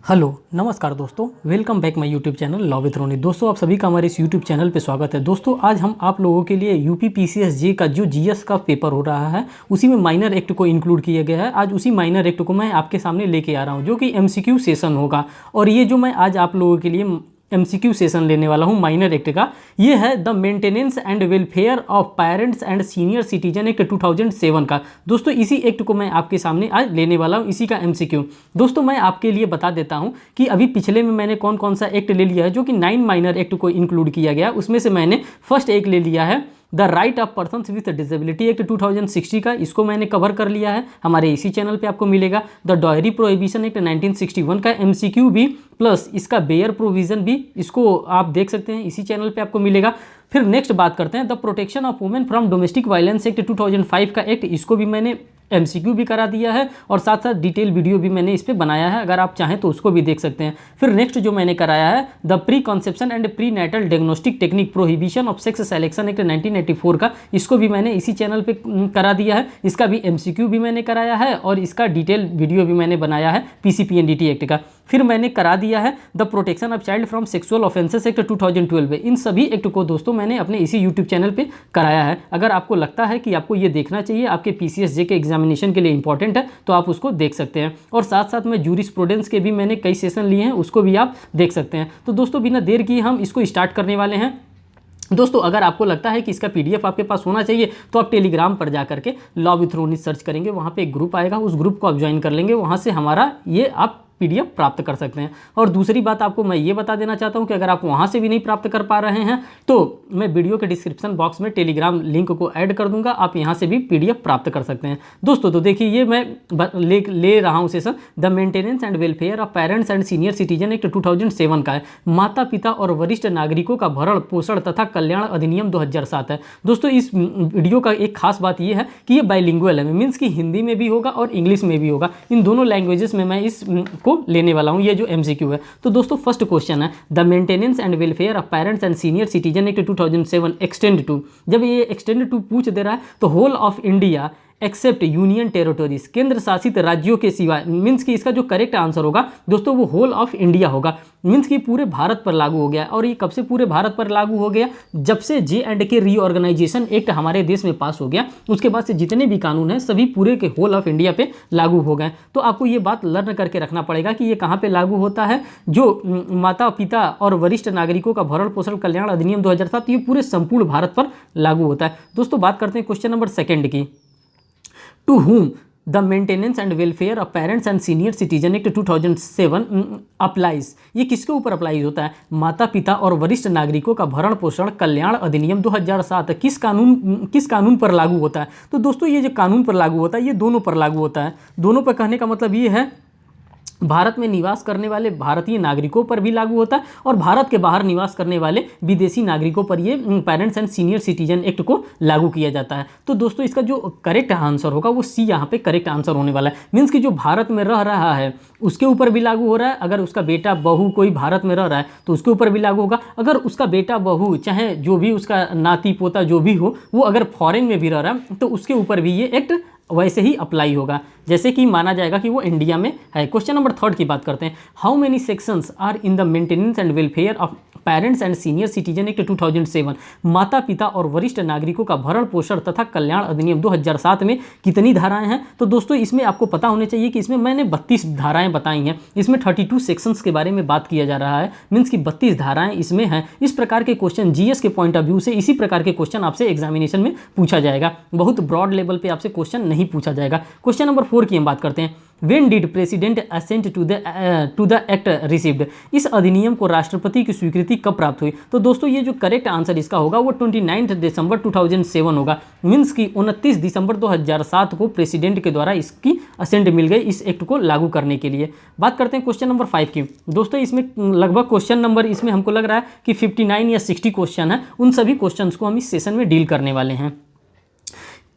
Hello नमस्कार दोस्तों, welcome back my YouTube channel law with Roni. दोस्तों आप सभी का हमारे इस यूट्यूब चैनल पे स्वागत है। दोस्तों आज हम आप लोगों के लिए यूपी पीसीएस जे का जो जीएस का पेपर हो रहा है उसी में माइनर एक्ट को इंक्लूड किया गया है। आज उसी माइनर एक्ट को मैं आपके सामने लेके आ रहा हूँ जो कि एमसीक्यू सेशन होगा। और ये जो मैं आज आप लोगों के लिए एमसीक्यू सेशन लेने वाला हूँ माइनर एक्ट का, ये है the maintenance and welfare of parents and senior citizen act 2007 का। दोस्तों इसी एक्ट को मैं आपके सामने आज लेने वाला हूँ, इसी का एमसीक्यू। दोस्तों मैं आपके लिए बता देता हूँ कि अभी पिछले में मैंने कौन कौन सा एक्ट ले लिया है जो कि 9 माइनर एक्ट को इंक्लूड किया गया। उसमें से मैंने फर्स्ट एक ले लिया है the right of persons with disability act 2060 का, इसको मैंने कवर कर लिया है, हमारे इसी चैनल पे आपको मिलेगा। द डॉयरी प्रोहिबिशन एक्ट 1961 का एमसीक्यू भी प्लस इसका बेयर प्रोविजन भी, इसको आप देख सकते हैं, इसी चैनल पे आपको मिलेगा। फिर नेक्स्ट बात करते हैं the protection of women from domestic violence act 2005 का एक्ट, इसको भी मैंने एमसीक्यू भी करा दिया है और साथ साथ डिटेल वीडियो भी मैंने इस पर बनाया है, अगर आप चाहें तो उसको भी देख सकते हैं। फिर नेक्स्ट जो मैंने कराया है the pre conception and pre natal diagnostic technique prohibition of sex selection act 1984 का, इसको भी मैंने इसी चैनल पे करा दिया है। इसका भी एमसीक्यू भी मैंने कराया है और इसका डिटेल वीडियो भी मैंने बनाया है पीसीपीएनडीटी एक्ट का। फिर मैंने करा दिया है the protection of child from sexual offences act 2012। इन सभी एक्ट को दोस्तों मैंने अपने इसी यूट्यूब चैनल पे कराया है। अगर आपको लगता है कि आपको ये देखना चाहिए, आपके पीसीएस जे के एग्जामिनेशन के लिए इंपॉर्टेंट है, तो आप उसको देख सकते हैं। और साथ साथ में जूरिस्प्रूडेंस के भी मैंने कई सेशन लिए हैं, उसको भी आप देख सकते हैं। तो दोस्तों बिना देर किए हम इसको स्टार्ट करने वाले हैं। दोस्तों अगर आपको लगता है कि इसका पीडीएफ आपके पास होना चाहिए तो आप टेलीग्राम पर जा करके लॉ विथ रोनी सर्च करेंगे, वहाँ पे एक ग्रुप आएगा, उस ग्रुप को आप ज्वाइन कर लेंगे, वहाँ से हमारा ये आप पीडीएफ प्राप्त कर सकते हैं। और दूसरी बात आपको मैं ये बता देना चाहता हूं कि अगर आप वहां से भी नहीं प्राप्त कर पा रहे हैं तो मैं वीडियो के डिस्क्रिप्शन बॉक्स में टेलीग्राम लिंक को ऐड कर दूंगा, आप यहां से भी पीडीएफ प्राप्त कर सकते हैं। दोस्तों तो देखिए ये मैं ले रहा हूं session the maintenance and welfare of parents and senior citizen act 2007 का है। माता पिता और वरिष्ठ नागरिकों का भरण पोषण तथा कल्याण अधिनियम 2007 है। दोस्तों इस वीडियो का एक खास बात यह है कि ये बाइलिंगुअल है, मीन्स कि हिंदी में भी होगा और इंग्लिश में भी होगा, इन दोनों लैंग्वेजेस में मैं इस लेने वाला हूं, ये जो एमसीक्यू है। तो दोस्तों फर्स्ट क्वेश्चन है the maintenance and welfare of parents and senior citizen act 2007 extend to. जब ये एक्सटेंड टू पूछ दे रहा है तो whole of India except union territories, केंद्र शासित राज्यों के सिवाय, मीन्स कि इसका जो करेक्ट आंसर होगा दोस्तों वो होल ऑफ इंडिया होगा, मीन्स कि पूरे भारत पर लागू हो गया। और ये कब से पूरे भारत पर लागू हो गया? जब से J&K रीऑर्गेनाइजेशन एक्ट हमारे देश में पास हो गया, उसके बाद से जितने भी कानून हैं सभी पूरे के होल ऑफ इंडिया पे लागू हो गए। तो आपको ये बात लर्न करके रखना पड़ेगा कि ये कहाँ पे लागू होता है। जो माता पिता और वरिष्ठ नागरिकों का भरण पोषण कल्याण अधिनियम 2007, ये पूरे संपूर्ण भारत पर लागू होता है। दोस्तों बात करते हैं क्वेश्चन नंबर सेकेंड की। To whom the maintenance and welfare of parents and senior citizen act 2007 applies, ये किसके ऊपर अप्लाई होता है? माता पिता और वरिष्ठ नागरिकों का भरण पोषण कल्याण अधिनियम 2007 किस कानून पर लागू होता है? तो दोस्तों ये जो कानून पर लागू होता है ये दोनों पर लागू होता है। दोनों पर कहने का मतलब ये है भारत में निवास करने वाले भारतीय नागरिकों पर भी लागू होता है और भारत के बाहर निवास करने वाले विदेशी नागरिकों पर ये parents and senior citizen act को लागू किया जाता है। तो दोस्तों इसका जो करेक्ट आंसर होगा वो सी यहाँ पे करेक्ट आंसर होने वाला है। मीन्स कि जो भारत में रह रहा है उसके ऊपर भी लागू हो रहा है, अगर उसका बेटा बहू कोई भारत में रह रहा है तो उसके ऊपर भी लागू होगा, अगर उसका बेटा बहू चाहे जो भी उसका नाती पोता जो भी हो वो अगर फॉरेन में भी रह रहा है तो उसके ऊपर भी ये एक्ट वैसे ही अप्लाई होगा, जैसे कि माना जाएगा कि वो इंडिया में है। क्वेश्चन नंबर थर्ड की बात करते हैं। How many sections are in the maintenance and welfare of parents and senior citizen act 2007, माता पिता और वरिष्ठ नागरिकों का भरण पोषण तथा कल्याण अधिनियम 2007 में कितनी धाराएं हैं? तो दोस्तों इसमें आपको पता होने चाहिए कि इसमें मैंने 32 धाराएं बताई हैं, इसमें 32 सेक्शंस के बारे में बात किया जा रहा है, मीन्स कि 32 धाराएं इसमें हैं। इस प्रकार के क्वेश्चन जीएस के पॉइंट ऑफ व्यू से इसी प्रकार के क्वेश्चन आपसे एग्जामिनेशन में पूछा जाएगा, बहुत ब्रॉड लेवल पर आपसे क्वेश्चन नहीं पूछा जाएगा। क्वेश्चन नंबर 4 की हम बात करते हैं। When did President assent to the act received? इस अधिनियम को राष्ट्रपति की स्वीकृति कब प्राप्त हुई? तो दोस्तों ये जो करेक्ट आंसर इसका होगा वो 29 दिसंबर 2007 होगा, मीन्स कि 29 दिसंबर 2007 को प्रेसिडेंट के द्वारा इसकी असेंट मिल गई इस एक्ट को लागू करने के लिए। बात करते हैं क्वेश्चन नंबर 5 की। दोस्तों इसमें लगभग क्वेश्चन नंबर इसमें हमको लग रहा है कि 59 या 60 क्वेश्चन है, उन सभी क्वेश्चन को हम इस सेशन में डील करने वाले हैं।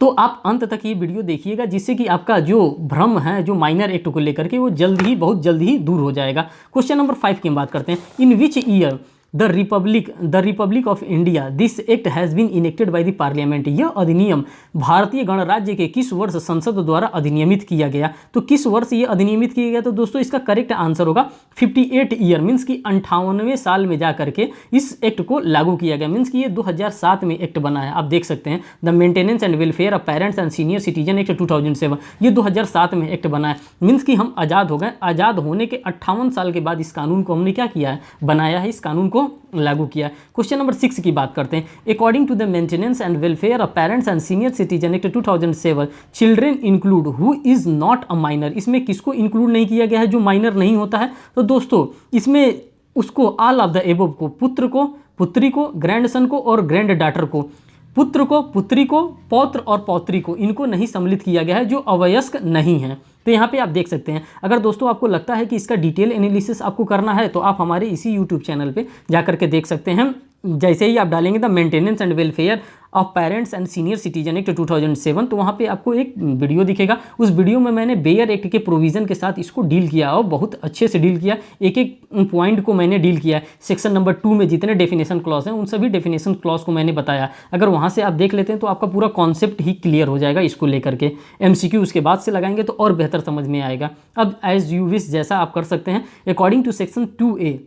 तो आप अंत तक ये वीडियो देखिएगा जिससे कि आपका जो भ्रम है जो माइनर एक्ट को लेकर के वो बहुत जल्द ही दूर हो जाएगा। क्वेश्चन नंबर 5 की हम बात करते हैं। In which year the Republic of India this act has been enacted by the parliament. यह अधिनियम भारतीय गणराज्य के किस वर्ष संसद द्वारा अधिनियमित किया गया? तो किस वर्ष ये अधिनियमित किया गया? तो दोस्तों इसका करेक्ट आंसर होगा 58 ईयर, मीन्स कि 58वें साल में जा करके इस एक्ट को लागू किया गया। मीन्स कि ये 2007 में एक्ट बना है। आप देख सकते हैं the maintenance and welfare of parents and senior citizen act 2007, ये 2007 में एक्ट बना है। मीन्स कि हम आज़ाद हो गए। आज़ाद होने के 58 साल के बाद इस कानून को हमने क्या किया है? बनाया है, इस कानून को लागू किया है। क्वेश्चन नंबर 6 की बात करते हैं। According to the maintenance and welfare of parents and senior citizen act 2007, children include who is not a minor. इसमें किसको इंक्लूड नहीं किया गया है? जो माइनर नहीं होता है। तो दोस्तों इसमें उसको ऑल ऑफ द एबव को, पुत्र को, पुत्री को, ग्रैंडसन को और ग्रैंड डॉटर को, पुत्र को, पुत्री को, पौत्र और पौत्री को, इनको नहीं सम्मिलित किया गया है जो अवयस्क नहीं है। तो यहाँ पे आप देख सकते हैं। अगर दोस्तों आपको लगता है कि इसका डिटेल एनालिसिस आपको करना है तो आप हमारे इसी यूट्यूब चैनल पे जा करके देख सकते हैं। जैसे ही आप डालेंगे the maintenance and welfare of parents and senior citizen act 2007, तो वहाँ पे आपको एक वीडियो दिखेगा। उस वीडियो में मैंने बेयर एक्ट के प्रोविज़न के साथ इसको डील किया और बहुत अच्छे से डील किया। एक एक पॉइंट को मैंने डील किया है। सेक्शन नंबर 2 में जितने डेफिनेशन क्लॉज हैं उन सभी डेफिनेशन क्लॉज को मैंने बताया। अगर वहाँ से आप देख लेते हैं तो आपका पूरा कॉन्सेप्ट ही क्लियर हो जाएगा इसको लेकर के। MCQ उसके बाद से लगाएंगे तो और बेहतर समझ में आएगा। अब एज यू विश जैसा आप कर सकते हैं। According to section 2A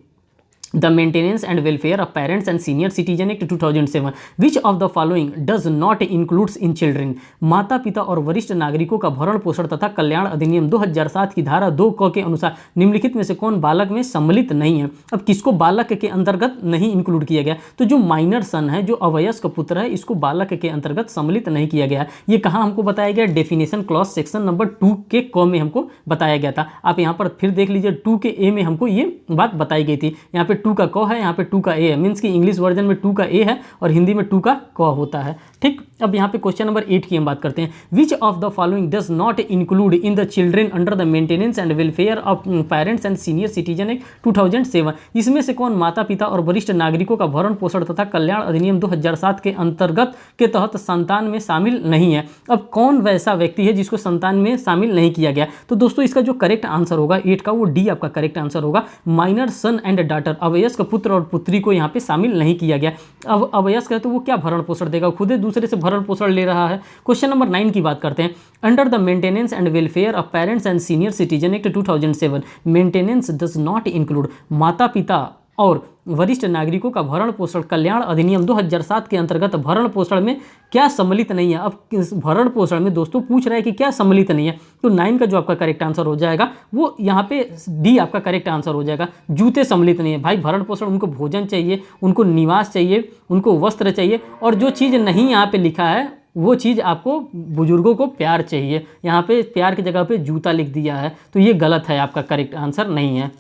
the maintenance and welfare of parents and senior citizen act 2007, which of the following does not includes in children. माता पिता और वरिष्ठ नागरिकों का भरण पोषण तथा कल्याण अधिनियम 2007 की धारा 2 क के अनुसार निम्नलिखित में से कौन बालक में सम्मिलित नहीं है? अब किसको बालक के अंतर्गत नहीं इंक्लूड किया गया? तो जो माइनर सन है, जो अवयस्क पुत्र है, इसको बालक के अंतर्गत सम्मिलित नहीं किया गया। ये कहाँ हमको बताया गया? डेफिनेशन क्लॉज सेक्शन नंबर 2 के क में हमको बताया गया था। आप यहाँ पर फिर देख लीजिए 2 के A में हमको ये बात बताई गई थी। यहाँ पे 2 का क है, यहाँ पे 2 का A है। मीन्स कि इंग्लिश वर्जन में 2 का A है और हिंदी में 2 का क होता है। ठीक, अब यहाँ पे क्वेश्चन नंबर 8 की हम बात करते हैं। Which of the following does not include in the children under the maintenance and welfare of parents and senior citizen act 2007, इसमें से कौन माता पिता और वरिष्ठ नागरिकों का भरण पोषण तथा कल्याण अधिनियम 2007 के अंतर्गत के तहत संतान में शामिल नहीं है? अब कौन वैसा व्यक्ति है जिसको संतान में शामिल नहीं किया गया? तो दोस्तों इसका जो करेक्ट आंसर होगा 8 का, वो डी आपका करेक्ट आंसर होगा। माइनर सन एंड डॉटर, अवयस्क पुत्र और पुत्री को यहाँ पे शामिल नहीं किया गया। अब अवयस्क है तो वो क्या भरण पोषण देगा? खुद दूसरे से भरण पोषण ले रहा है। क्वेश्चन नंबर 9 की बात करते हैं। Under the maintenance and welfare of parents and senior citizen act 2007, maintenance does not include. माता पिता और वरिष्ठ नागरिकों का भरण पोषण कल्याण अधिनियम 2007 के अंतर्गत भरण पोषण में क्या सम्मिलित नहीं है? अब इस भरण पोषण में दोस्तों पूछ रहा है कि क्या सम्मिलित नहीं है, तो 9 का जो आपका करेक्ट आंसर हो जाएगा वो यहाँ पे डी आपका करेक्ट आंसर हो जाएगा। जूते सम्मिलित नहीं है भाई। भरण पोषण, उनको भोजन चाहिए, उनको निवास चाहिए, उनको वस्त्र चाहिए, और जो चीज़ नहीं यहाँ पे लिखा है वो चीज़ आपको बुजुर्गों को प्यार चाहिए। यहाँ पे प्यार की जगह पे जूता लिख दिया है, तो ये गलत है, आपका करेक्ट आंसर नहीं है।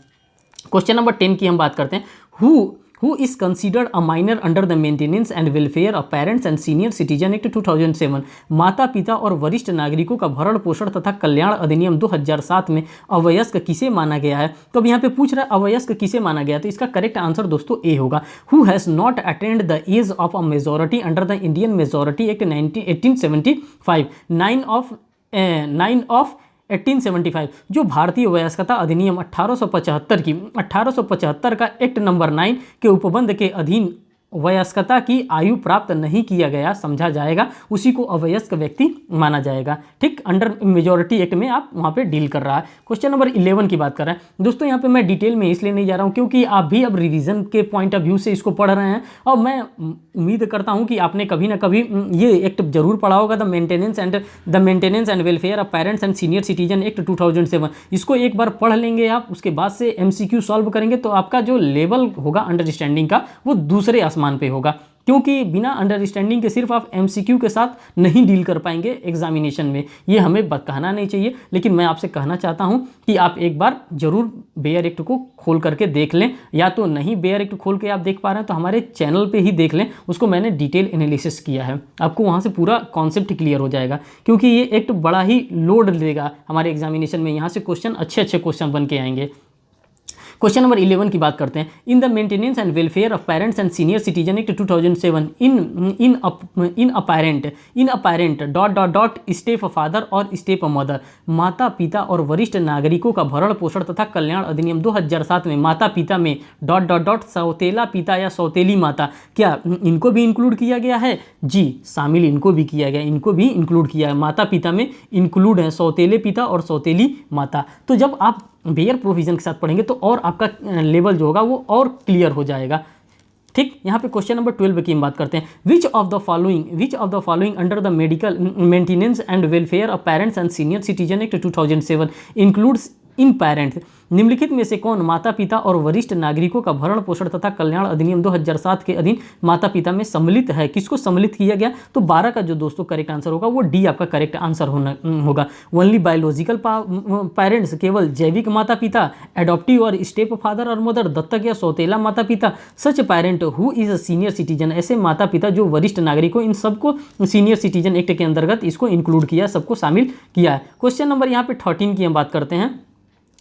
क्वेश्चन नंबर 10 की हम बात करते हैं। Who is considered a minor under the maintenance and welfare of parents and senior citizen act 2007, माता पिता और वरिष्ठ नागरिकों का भरण पोषण तथा कल्याण अधिनियम 2007 में अवयस्क किसे माना गया है? तो अब यहाँ पे पूछ रहा है अवयस्क किसे माना गया, तो इसका करेक्ट आंसर दोस्तों ए होगा। Who has not attend the age of a majority under the Indian majority act 1875, 9 of 1875, जो भारतीय वयस्कता अधिनियम 1875 का एक्ट नंबर 9 के उपबंध के अधीन वयस्कता की आयु प्राप्त नहीं किया गया समझा जाएगा, उसी को अवयस्क व्यक्ति माना जाएगा। ठीक, अंडर मेजोरिटी एक्ट में आप वहाँ पे डील कर रहा है। क्वेश्चन नंबर 11 की बात कर रहे हैं दोस्तों। यहाँ पे मैं डिटेल में इसलिए नहीं जा रहा हूँ क्योंकि आप भी अब रिवीजन के पॉइंट ऑफ व्यू से इसको पढ़ रहे हैं, और मैं उम्मीद करता हूँ कि आपने कभी ना कभी ये एक्ट जरूर पढ़ा होगा, the maintenance and welfare of parents and senior citizen act 2007। इसको एक बार पढ़ लेंगे आप, उसके बाद से MCQ सॉल्व करेंगे तो आपका जो लेवल होगा अंडरस्टैंडिंग का वो दूसरे आसमान पे होगा, क्योंकि बिना अंडरस्टैंडिंग के सिर्फ आप MCQ के साथ नहीं डील कर पाएंगे एग्जामिनेशन में। ये हमें कहना नहीं चाहिए, लेकिन मैं आपसे कहना चाहता हूँ कि आप एक बार जरूर बेयर एक्ट को खोल करके देख लें, या तो नहीं बेयर एक्ट खोल के आप देख पा रहे हैं तो हमारे चैनल पे ही देख लें, उसको मैंने डिटेल एनालिसिस किया है, आपको वहाँ से पूरा कॉन्सेप्ट क्लियर हो जाएगा। क्योंकि ये एक्ट बड़ा ही लोड देगा हमारे एग्जामिनेशन में, यहाँ से क्वेश्चन अच्छे क्वेश्चन बन के आएंगे। क्वेश्चन नंबर 11 की बात करते हैं। In the maintenance and welfare of parents and senior citizen act 2007 in apparent dot step father और स्टेप मदर, माता पिता और वरिष्ठ नागरिकों का भरण पोषण तथा कल्याण अधिनियम 2007 में माता पिता में डॉट सौतेला पिता या सौतेली माता, क्या इनको भी इंक्लूड किया गया है? जी, शामिल इनको भी किया गया, इनको भी इंक्लूड किया है। माता पिता में इंक्लूड है सौतेले पिता और सौतेली माता। तो जब आप बेयर प्रोविजन के साथ पढ़ेंगे तो और आपका लेवल जो होगा वो और क्लियर हो जाएगा। ठीक, यहाँ पे क्वेश्चन नंबर 12 की हम बात करते हैं। Which of the following under the medical maintenance and welfare of parents and senior citizen act 2007 includes in parents, निम्नलिखित में से कौन माता पिता और वरिष्ठ नागरिकों का भरण पोषण तथा कल्याण अधिनियम 2007 के अधीन माता पिता में सम्मिलित है? किसको सम्मिलित किया गया? तो 12 का जो दोस्तों करेक्ट आंसर होगा वो डी आपका करेक्ट आंसर होगा। ओनली बायोलॉजिकल पेरेंट्स, केवल जैविक माता पिता, एडॉप्टिव और स्टेप फादर और मदर, दत्तक या सौतेला माता पिता, such parent who is a senior citizen, ऐसे माता पिता जो वरिष्ठ नागरिकों, इन सबको सीनियर सिटीजन एक्ट के अंतर्गत इसको इंक्लूड किया, सबको शामिल किया है। क्वेश्चन नंबर यहाँ पे 13 की हम बात करते हैं।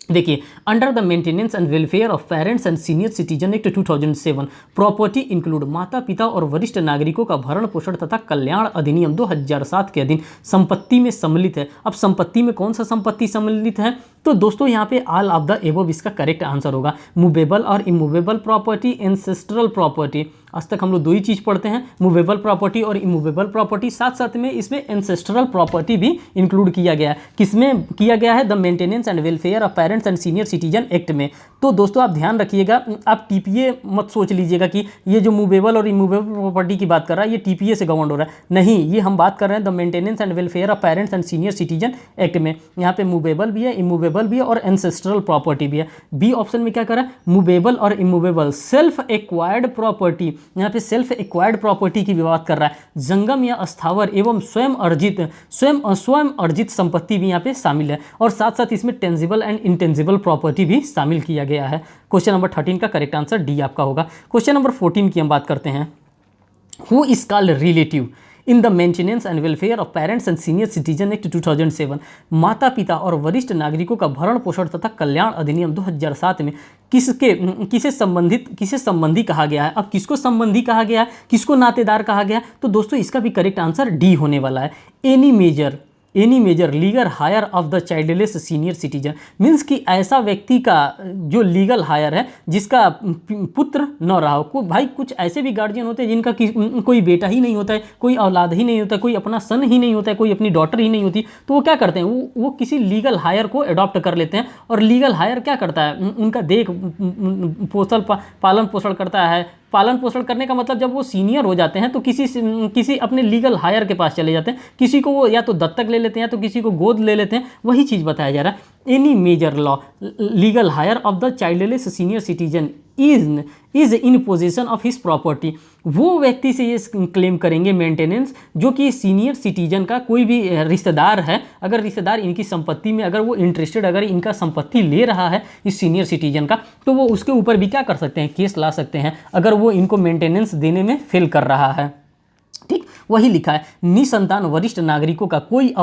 देखिए, under the maintenance and welfare of parents and senior citizen act 2007 property include, माता पिता और वरिष्ठ नागरिकों का भरण पोषण तथा कल्याण अधिनियम 2007 के अधीन संपत्ति में सम्मिलित है। अब संपत्ति में कौन सा संपत्ति सम्मिलित है? तो दोस्तों यहाँ पे ऑल ऑफ द एबव इसका करेक्ट आंसर होगा। मूवेबल और इमूवेबल प्रॉपर्टी, एंसेस्ट्रल प्रॉपर्टी, आज तक हम लोग दो ही चीज़ पढ़ते हैं, मूवेबल प्रॉपर्टी और इमूवेबल प्रॉपर्टी। साथ साथ में इसमें एंसेस्ट्रल प्रॉपर्टी भी इंक्लूड किया गया है। किसमें किया गया है? The maintenance and welfare of parents and senior citizen act में। तो दोस्तों आप ध्यान रखिएगा, आप टीपीए मत सोच लीजिएगा कि ये जो मूवेबल और इमूवेबल प्रॉपर्टी की बात कर रहा है ये टीपीए से गवर्न हो रहा है। नहीं, ये हम बात कर रहे हैं the maintenance and welfare of parents and senior citizen act में। यहाँ पे मूवेबल भी है, इमूवेबल भी है और एंसेस्ट्रल प्रॉपर्टी भी है। बी ऑप्शन में क्या कर रहा है? मूवेबल और इमूवेबल, सेल्फ एक्वायर्ड प्रॉपर्टी, यहाँ पे सेल्फ एक्वायर्ड प्रॉपर्टी की बात कर रहा है। जंगम या स्थावर एवं स्वयं अर्जित संपत्ति भी यहाँ पे शामिल है और साथ साथ इसमें टेंजिबल एंड इंटेंजिबल प्रॉपर्टी भी शामिल किया गया है। क्वेश्चन नंबर 13 का करेक्ट आंसर डी आपका होगा। क्वेश्चन नंबर 14 की हम बात करते हैं। Who is called relative in the maintenance and welfare of parents and senior citizen act 2007, माता पिता और वरिष्ठ नागरिकों का भरण पोषण तथा कल्याण अधिनियम 2007 में किसे संबंधी कहा गया है? अब किसको संबंधी कहा गया है, किसको नातेदार कहा गया है? तो दोस्तों इसका भी करेक्ट आंसर डी होने वाला है। Any major legal heir of the childless senior citizen, means कि ऐसा व्यक्ति का जो लीगल हायर है जिसका पुत्र न रहा हो। भाई कुछ ऐसे भी गार्जियन होते हैं जिनका कोई बेटा ही नहीं होता है, कोई औलाद ही नहीं होता है, कोई अपना सन ही नहीं होता है, कोई अपनी डॉटर ही नहीं होती, तो वो क्या करते हैं? वो किसी लीगल हायर को अडॉप्ट कर लेते हैं और लीगल हायर क्या करता है? उनका पालन पोषण करता है। पालन पोषण करने का मतलब जब वो सीनियर हो जाते हैं तो किसी अपने लीगल हायर के पास चले जाते हैं, किसी को वो या तो दत्तक ले लेते हैं या तो किसी को गोद ले लेते हैं। वही चीज़ बताया जा रहा है। Any major law legal heir of the childless senior citizen is in position of his property, वो व्यक्ति से ये क्लेम करेंगे मेंटेनेंस जो कि सीनियर सिटीजन का कोई भी रिश्तेदार है, अगर रिश्तेदार इनकी संपत्ति में अगर वो इंटरेस्टेड, अगर इनका संपत्ति ले रहा है इस सीनियर सिटीजन का, तो वो उसके ऊपर भी क्या कर सकते हैं? केस ला सकते हैं अगर वो इनको मेंटेनेंस देने में फेल कर रहा है। ठीक, वही लिखा है। निसंतान वरिष्ठ नागरिकों का कोई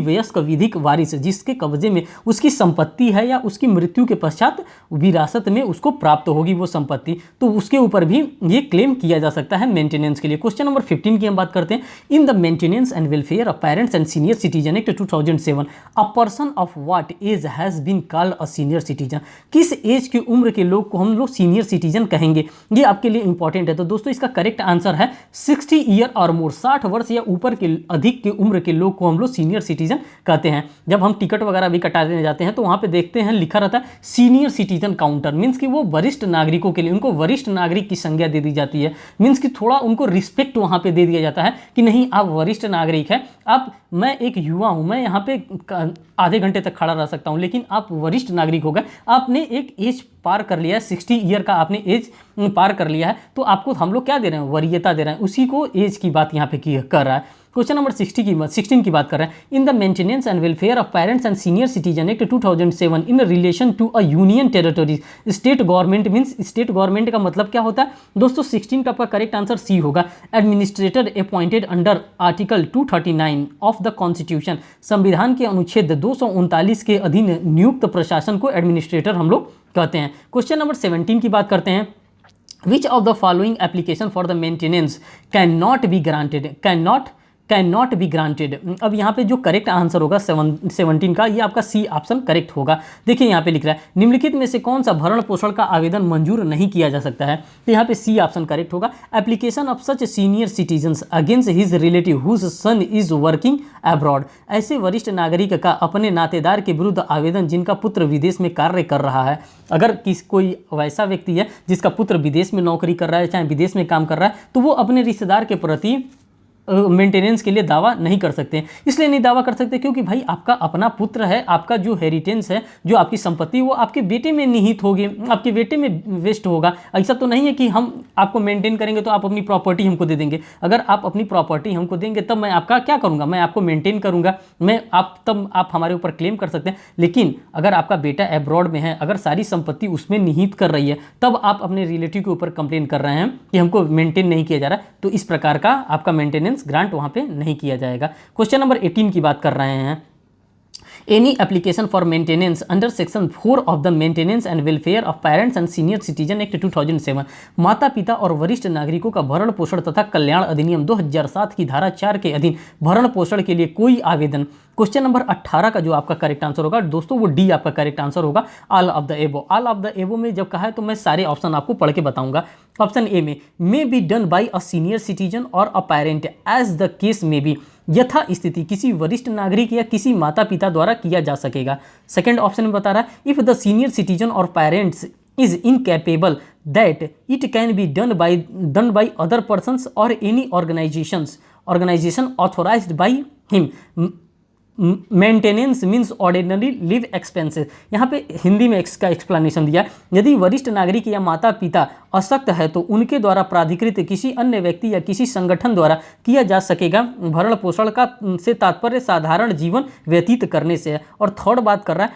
वयस्क विधिक वारिस जिसके कब्जे में उसकी संपत्ति है या उसकी मृत्यु के पश्चात विरासत में उसको प्राप्त होगी वो संपत्ति, तो उसके ऊपर भी ये क्लेम किया जा सकता है मेंटेनेंस के लिए। क्वेश्चन नंबर 15 की हम बात करते हैं। In the maintenance and welfare of parents and senior citizen act 2007 a person of what age has been called a senior citizen, किस एज की उम्र के लोग को हम लोग सीनियर सिटीजन कहेंगे? ये आपके लिए इंपॉर्टेंट है। तो दोस्तों इसका करेक्ट आंसर है 60 ईयर और मोर, 60 वर्ष या ऊपर के अधिक की उम्र के लोग को हम लोग सीनियर सिटीजन कहते हैं। जब हम टिकट वगैरह भी कटाने जाते हैं तो वहाँ पे देखते हैं लिखा रहता है सीनियर सिटीजन काउंटर, मीन्स कि वो वरिष्ठ नागरिकों के लिए उनको वरिष्ठ नागरिक की संज्ञा दे दी जाती है। मीन्स कि थोड़ा उनको रिस्पेक्ट वहाँ पे दे दिया जाता है कि नहीं आप वरिष्ठ नागरिक हैं, मैं एक युवा हूँ, मैं यहाँ पे आधे घंटे तक खड़ा रह सकता हूँ, लेकिन आप वरिष्ठ नागरिक हो गए, आपने एक एज पार कर लिया है, 60 ईयर का आपने एज पार कर लिया है, तो आपको हम लोग क्या दे रहे हैं? वरीयता दे रहे हैं। उसी को एज की बात यहाँ पे कर रहा है। क्वेश्चन नंबर 16 की बात कर रहे हैं। In the maintenance and welfare of parents and senior citizen act 2007 in relation to a union territories state government means state government का मतलब क्या होता है दोस्तों? 16 का आपका करेक्ट आंसर सी होगा। Administrator appointed under article 239 of the constitution, संविधान के अनुच्छेद 239 के अधीन नियुक्त प्रशासन को एडमिनिस्ट्रेटर हम लोग कहते हैं। क्वेश्चन नंबर 17 की बात करते हैं। Which of the following application for the maintenance cannot be granted? Can be granted. अब यहाँ पे जो करेक्ट आंसर होगा 17 का, ये आपका सी ऑप्शन करेक्ट होगा। देखिए यहाँ पे लिख रहा है निम्नलिखित में से कौन सा भरण पोषण का आवेदन मंजूर नहीं किया जा सकता है, तो यहाँ पे सी ऑप्शन करेक्ट होगा। Application of such senior citizens against his relative whose son is working abroad, ऐसे वरिष्ठ नागरिक का अपने नातेदार के विरुद्ध आवेदन जिनका पुत्र विदेश में कार्य कर रहा है। अगर कोई वैसा व्यक्ति है जिसका पुत्र विदेश में नौकरी कर रहा है, चाहे विदेश में काम कर रहा है, तो वो अपने रिश्तेदार के प्रति मेंटेनेंस के लिए दावा नहीं कर सकते। इसलिए नहीं दावा कर सकते क्योंकि भाई आपका अपना पुत्र है, आपका जो हेरिटेंस है, जो आपकी संपत्ति, वो आपके बेटे में निहित होगी, आपके बेटे में वेस्ट होगा। ऐसा तो नहीं है कि हम आपको मेंटेन करेंगे तो आप अपनी प्रॉपर्टी हमको दे देंगे। अगर आप अपनी प्रॉपर्टी हमको देंगे तब मैं आपका क्या करूँगा, मैं आपको मेंटेन करूँगा, तब आप हमारे ऊपर क्लेम कर सकते हैं। लेकिन अगर आपका बेटा एब्रॉड में है, अगर सारी संपत्ति उसमें निहित कर रही है, तब आप अपने रिलेटिव के ऊपर कंप्लेन कर रहे हैं कि हमको मेंटेन नहीं किया जा रहा, तो इस प्रकार का आपका मेंटेनेंस ग्रांट वहां पे नहीं किया जाएगा। क्वेश्चन नंबर 18 की बात कर रहे हैं। Any application for maintenance under section 4 of the maintenance and welfare of parents and senior citizen act 2007, माता पिता और वरिष्ठ नागरिकों का भरण पोषण तथा कल्याण अधिनियम 2007 की धारा 4 के अधीन भरण पोषण के लिए कोई आवेदन। क्वेश्चन नंबर 18 का जो आपका करेक्ट आंसर होगा दोस्तों, वो डी आपका करेक्ट आंसर होगा, ऑल ऑफ द एबो। ऑल ऑफ द एबो में जब कहा है तो मैं सारे ऑप्शन आपको पढ़ के बताऊंगा। ऑप्शन ए में may be done by a senior citizen और a parent as the case may be, यथा स्थिति किसी वरिष्ठ नागरिक या किसी माता पिता द्वारा किया जा सकेगा। सेकंड ऑप्शन में बता रहा है इफ द सीनियर सिटीजन और parents is incapable that it can be done by other persons और any organisation authorised by him. Maintenance means ordinary live expenses. यहाँ पे हिंदी में इसका एक्सप्लेनेशन दिया, यदि वरिष्ठ नागरिक या माता पिता अशक्त है तो उनके द्वारा प्राधिकृत किसी अन्य व्यक्ति या किसी संगठन द्वारा किया जा सकेगा। भरण पोषण का से तात्पर्य साधारण जीवन व्यतीत करने से है। और थर्ड बात कर रहा है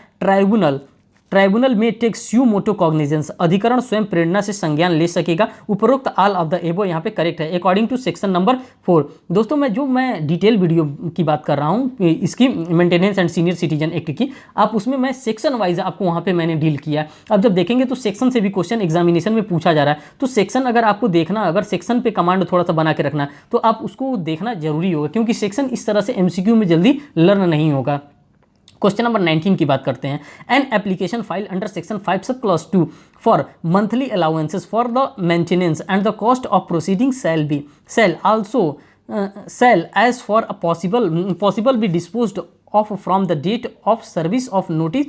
ट्राइब्यूनल में टेक स्यू मोटो कॉग्निजेंस, अधिकरण स्वयं प्रेरणा से संज्ञान ले सकेगा। उपरोक्त ऑल ऑफ द एबो यहाँ पे करेक्ट है अकॉर्डिंग टू सेक्शन नंबर 4। दोस्तों मैं डिटेल वीडियो की बात कर रहा हूँ इसकी maintenance and senior citizen act की, आप उसमें मैं सेक्शन वाइज आपको वहाँ पे मैंने डील किया है। अब जब देखेंगे तो सेक्शन से भी क्वेश्चन एग्जामिनेशन में पूछा जा रहा है, तो सेक्शन अगर आपको देखना, अगर सेक्शन पे कमांड थोड़ा सा बना के रखना तो आप उसको देखना जरूरी होगा, क्योंकि सेक्शन इस तरह से MCQ में जल्दी लर्न नहीं होगा। क्वेश्चन नंबर 19 की बात करते हैं। N application file under section 5 sub clause 2 for monthly allowances for the maintenance and the cost of proceeding shall as for a possible be disposed of from the date of service of notice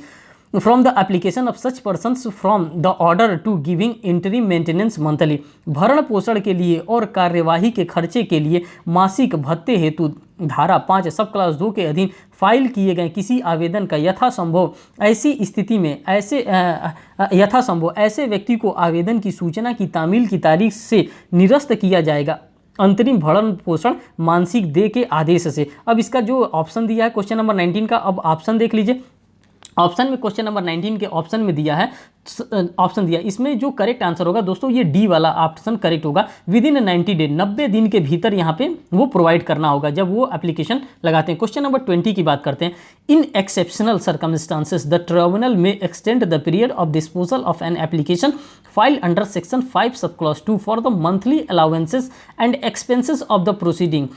from the application of such persons from the order to giving interim maintenance monthly। भरण पोषण के लिए और कार्यवाही के खर्चे के लिए मासिक भत्ते हेतु धारा 5 सब क्लास 2 के अधीन फाइल किए गए किसी आवेदन का यथासंभव ऐसे व्यक्ति को आवेदन की सूचना की तामील की तारीख से निरस्त किया जाएगा अंतरिम भरण पोषण मानसिक दे के आदेश से। अब इसका जो ऑप्शन दिया है क्वेश्चन नंबर 19 का, अब ऑप्शन देख लीजिए। ऑप्शन में क्वेश्चन नंबर 19 के ऑप्शन में दिया है, ऑप्शन दिया, इसमें जो करेक्ट आंसर होगा दोस्तों ये डी वाला ऑप्शन करेक्ट होगा। विद इन 90 डे, 90 दिन के भीतर यहाँ पे वो प्रोवाइड करना होगा जब वो एप्लीकेशन लगाते हैं। क्वेश्चन नंबर 20 की बात करते हैं। In exceptional circumstances the tribunal may extend the period of disposal of an application file under section 5 sub clause 2 for the monthly allowances and expenses of the proceeding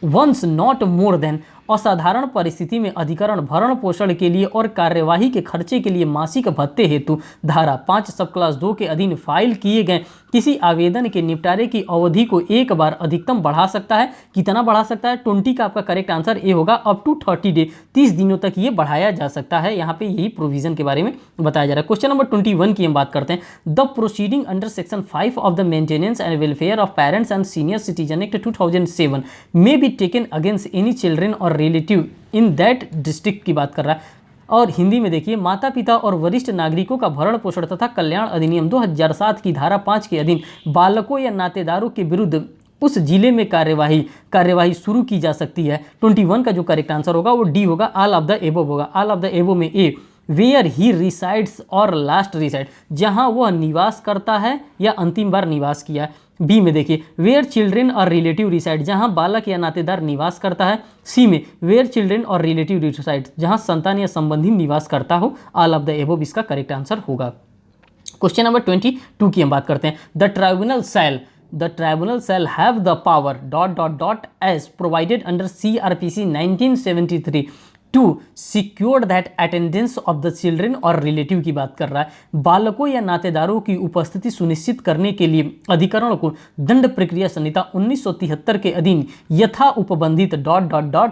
once not more than. असाधारण परिस्थिति में अधिकरण भरण पोषण के लिए और कार्यवाही के खर्चे के लिए मासिक भत्ते हेतु धारा 5 सब क्लास 2 के अधीन फाइल किए गए किसी आवेदन के निपटारे की अवधि को एक बार अधिकतम बढ़ा सकता है। कितना बढ़ा सकता है? 20 का आपका करेक्ट आंसर ए होगा, अप टू 30 डे, 30 दिनों तक ये बढ़ाया जा सकता है। यहाँ पे यही प्रोविजन के बारे में बताया जा रहा है। क्वेश्चन नंबर 21 की हम बात करते हैं। The proceeding under section 5 of the maintenance and welfare of parents and senior citizen act 2007 may be taken against any children और रिलेटिव इन दैट डिस्ट्रिक्ट की बात कर रहा है। और हिंदी में देखिए, माता पिता और वरिष्ठ नागरिकों का भरण पोषण तथा कल्याण अधिनियम 2007 की धारा 5 के अधीन बालकों या नातेदारों के विरुद्ध उस जिले में कार्यवाही शुरू की जा सकती है। 21 का जो करेक्ट आंसर होगा वो डी होगा, ऑल ऑफ द एबव होगा। ऑल ऑफ द एबव में ए, वेयर ही रिसाइड्स और लास्ट रिसाइड, जहां वह निवास करता है या अंतिम बार निवास किया है। बी में देखिए वेयर चिल्ड्रेन और रिलेटिव रिसाइड, जहां बालक या नातेदार निवास करता है। सी में वेयर चिल्ड्रेन और रिलेटिव रिसाइड, जहां संतान या संबंधी निवास करता हो। ऑल ऑफ द एबव इसका करेक्ट आंसर होगा। क्वेश्चन नंबर 22 की हम बात करते हैं। The tribunal shall have the power ... as provided under CRPC 1973 to secure that attendance of the children और रिलेटिव की बात कर रहा है। बालकों या नातेदारों की उपस्थिति सुनिश्चित करने के लिए अधिकरण को दंड प्रक्रिया संहिता 1973 के अधीन यथा उपबंधित ...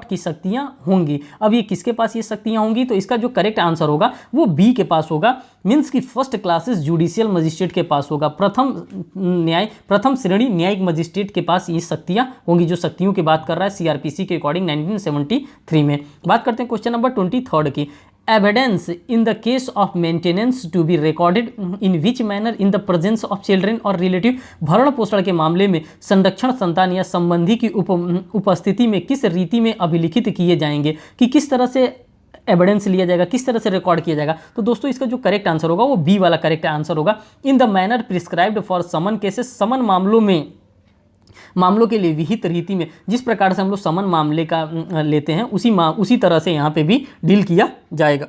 की शक्तियां होंगी। अब ये किसके पास ये शक्तियां होंगी? तो इसका जो करेक्ट आंसर होगा वो बी के पास होगा, मीन्स की फर्स्ट क्लासेस जुडिशियल मजिस्ट्रेट के पास होगा। प्रथम श्रेणी न्यायिक मजिस्ट्रेट के पास ये शक्तियां होंगी, जो शक्तियों की बात कर रहा है CRPC के अकॉर्डिंग 1973 में। बात करते हैं क्वेश्चन नंबर 23 की। Evidence in the case of maintenance to be recorded in which manner in the presence of children और रिलेटिव, भरण पोषण के मामले में संरक्षण संतान या संबंधी की उपस्थिति में किस रीति में अभिलिखित किए जाएंगे, कि किस तरह से एविडेंस लिया जाएगा, किस तरह से रिकॉर्ड किया जाएगा। तो दोस्तों इसका जो करेक्ट आंसर होगा वो बी वाला करेक्ट आंसर होगा। In the manner prescribed for summon cases, summon मामलों के लिए विहित रीति में, जिस प्रकार से हम लोग समन मामले का लेते हैं उसी तरह से यहाँ पे भी डील किया जाएगा।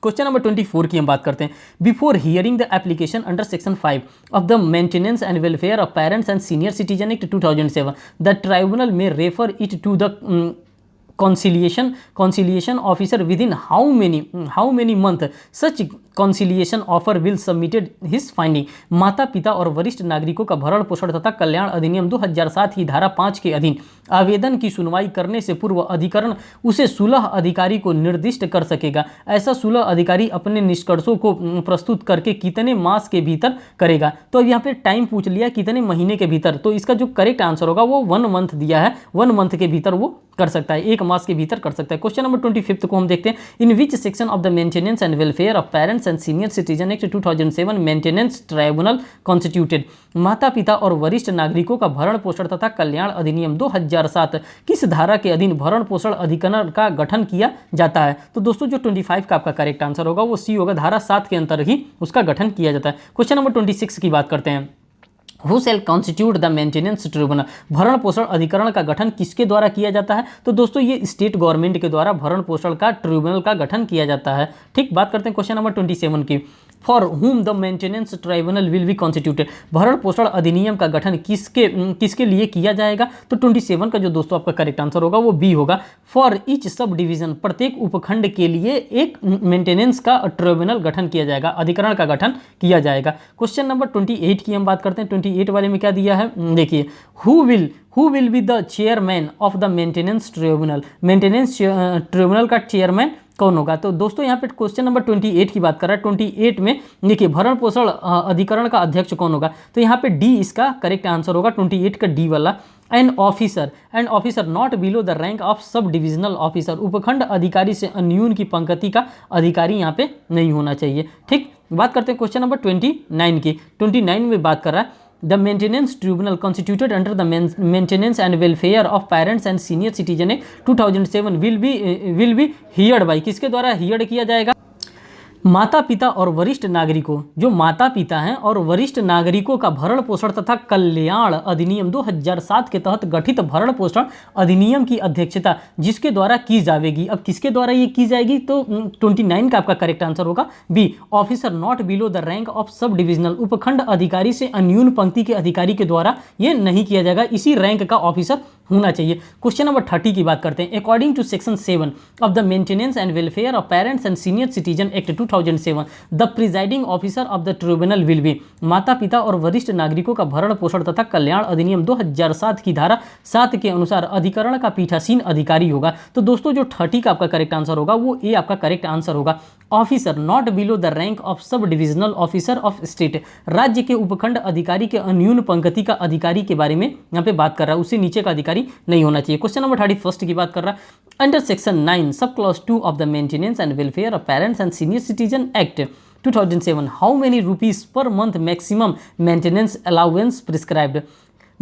क्वेश्चन नंबर 24 की हम बात करते हैं। Before hearing the application under section 5 of the maintenance and welfare of parents and senior citizen act 2007, the tribunal may refer it to the conciliation officer within how many month such conciliation offer will submitted his finding। माता पिता और वरिष्ठ नागरिकों का भरण पोषण तथा कल्याण अधिनियम 2007 की धारा 5 के अधीन आवेदन की सुनवाई करने से पूर्व अधिकरण उसे सुलह अधिकारी को निर्दिष्ट कर सकेगा। ऐसा सुलह अधिकारी अपने निष्कर्षों को प्रस्तुत करके कितने मास के भीतर करेगा। तो अब यहाँ पे टाइम पूछ लिया कितने महीने के भीतर, तो इसका जो करेक्ट आंसर होगा वो 1 मंथ दिया है, 1 मंथ के भीतर वो कर सकता है, 1 मास के भीतर कर सकता है। क्वेश्चन नंबर 25 को हम देखते हैं। In which section of the maintenance and welfare of parents and senior citizen act 2007 maintenance tribunal constituted, माता पिता और वरिष्ठ नागरिकों का भरण पोषण तथा कल्याण अधिनियम 2007 किस धारा के अधीन भरण पोषण अधिकरण का गठन किया जाता है। तो दोस्तों जो 25 का आपका करेक्ट आंसर होगा वो सी होगा, धारा 7 के अंतर ही उसका गठन किया जाता है। क्वेश्चन नंबर 26 की बात करते हैं। Who shall constitute the maintenance tribunal, भरण पोषण अधिकरण का गठन किसके द्वारा किया जाता है। तो दोस्तों ये स्टेट गवर्नमेंट के द्वारा भरण पोषण का ट्रिब्यूनल का गठन किया जाता है। ठीक, बात करते हैं क्वेश्चन नंबर 27 की। For whom the maintenance tribunal will be constituted, भरण पोषण अधिनियम का गठन किसके लिए किया जाएगा। तो 27 का जो दोस्तों आपका करेक्ट आंसर होगा वो बी होगा। फॉर ईच सब डिवीजन, प्रत्येक उपखंड के लिए एक मेंटेनेंस का ट्रिब्यूनल गठन किया जाएगा, अधिकरण का गठन किया जाएगा। क्वेश्चन नंबर 28 की हम बात करते हैं। 28 वाले में क्या दिया है देखिए। Who will be the chairman of the maintenance tribunal, maintenance tribunal का चेयरमैन कौन होगा। तो दोस्तों यहाँ पे क्वेश्चन नंबर 28 की बात कर रहा है। 28 में देखिए भरण पोषण अधिकरण का अध्यक्ष कौन होगा। तो यहाँ पे डी इसका करेक्ट आंसर होगा, 28 का डी वाला। And officer not below the rank of sub divisional officer, उपखंड अधिकारी से अन्यून की पंक्ति का अधिकारी यहाँ पे नहीं होना चाहिए। ठीक, बात करते हैं क्वेश्चन नंबर 29 की। 29 में बात कर रहा है। The Maintenance Tribunal constituted under the Maintenance and Welfare of Parents and Senior Citizen Act 2007 will be heard by, किसके द्वारा heard किया जाएगा। माता पिता और वरिष्ठ नागरिकों, जो माता पिता हैं और वरिष्ठ नागरिकों का भरण पोषण तथा कल्याण अधिनियम 2007 के तहत गठित भरण पोषण अधिनियम की अध्यक्षता जिसके द्वारा की जाएगी। अब किसके द्वारा ये की जाएगी। तो 29 का आपका करेक्ट आंसर होगा B, officer not below the rank of sub divisional, उपखंड अधिकारी से अन्यून पंक्ति के अधिकारी के द्वारा ये नहीं किया जाएगा, इसी रैंक का ऑफिसर होना चाहिए। क्वेश्चन नंबर 30 की बात करते हैं। According to section 7 of the maintenance and welfare of parents and senior citizen act 2007 the presiding officer of the tribunal will be, माता पिता और वरिष्ठ नागरिकों का भरण पोषण तथा कल्याण अधिनियम 2007 की धारा 7 के अनुसार अधिकरण का पीठासीन अधिकारी होगा। तो दोस्तों जो 30 का आपका करेक्ट आंसर होगा वो ए आपका करेक्ट आंसर होगा। Officer not below the rank of sub divisional officer of state, राज्य के उपखंड अधिकारी के अन्यून पंक्ति का अधिकारी के बारे में यहाँ पे बात कर रहा है, उससे नीचे का अधिकारी नहीं होना चाहिए। क्वेश्चन नंबर 31 की बात कर रहा है। Under section 9 sub clause 2 of the maintenance and welfare of parents and senior citizen act 2007 how many rupees per month maximum maintenance allowance prescribed,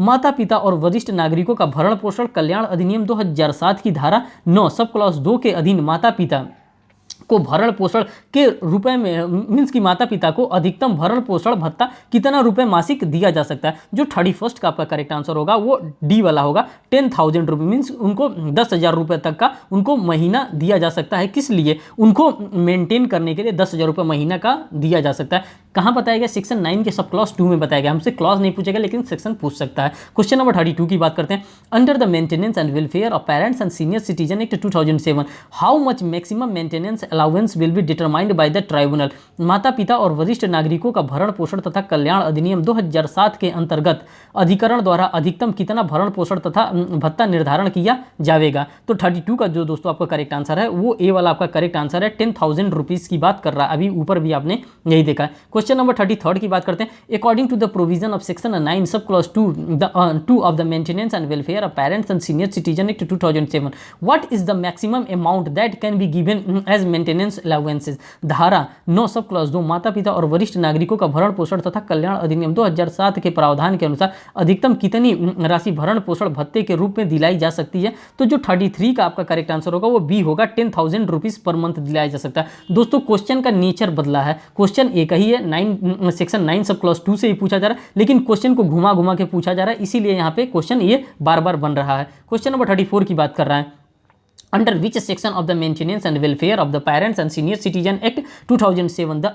माता पिता और वरिष्ठ नागरिकों का भरण पोषण कल्याण अधिनियम 2007 की धारा 9 सब क्लॉज 2 के अधीन माता पिता को भरण पोषण के रुपए में मीन्स कि माता पिता को अधिकतम भरण पोषण भत्ता कितना रुपए मासिक दिया जा सकता है। जो 31 का आपका करेक्ट आंसर होगा वो डी वाला होगा। 10,000 रुपये मीन्स उनको 10,000 रुपये तक का उनको महीना दिया जा सकता है। किस लिए? उनको मेंटेन करने के लिए 10,000 रुपये महीना का दिया जा सकता है। कहाँ बताया गया? सेक्शन 9 के सब क्लॉज 2 में बताया गया। हमसे क्लॉज नहीं पूछेगा लेकिन सेक्शन पूछ सकता है। क्वेश्चन नंबर 32 की बात करते हैं। Under the maintenance and welfare of parents and senior citizen act 2007 how much maximum maintenance allowance will be determined by the tribunal. माता पिता और वरिष्ठ नागरिकों का भरण पोषण तथा कल्याण अधिनियम 2007 के अंतर्गत अधिकरण द्वारा अधिकतम कितना भरण पोषण तथा भत्ता निर्धारण किया जाएगा। तो 32 का जो दोस्तों आपका करेक्ट आंसर है वो ए वाला आपका करेक्ट आंसर है। 10,000 रुपीज़ की बात कर रहा है। अभी ऊपर भी आपने यही देखा है। क्वेश्चन नंबर 33 की बात करते हैं। According to the provision of section 9 sub clause 2 of the maintenance and welfare of parents and senior citizen act 2007 what is the maximum amount that can be given as maintenance allowances. धारा 9 sub clause 2 माता पिता और वरिष्ठ नागरिकों का भरण पोषण तथा कल्याण अधिनियम 2007 के प्रावधान के अनुसार अधिकतम कितनी राशि भरण पोषण भत्ते के रूप में दिलाई जा सकती है। तो जो 33 का आपका करेक्ट आंसर होगा वो बी होगा। 10,000 रुपीज़ पर मंथ दिलाया जा सकता है। दोस्तों क्वेश्चन का नेचर बदला है। क्वेश्चन एक ही है, सेक्शन 9 सब क्लॉज 2 से ही पूछा जा रहा है लेकिन क्वेश्चन को घुमा घुमा के पूछा जा रहा है, इसीलिए यहाँ पे क्वेश्चन ये बार बार बन रहा है। क्वेश्चन नंबर 34 की बात कर रहा है। Under which section of the Maintenance and Welfare of the Parents and Senior Citizen Act 2007 the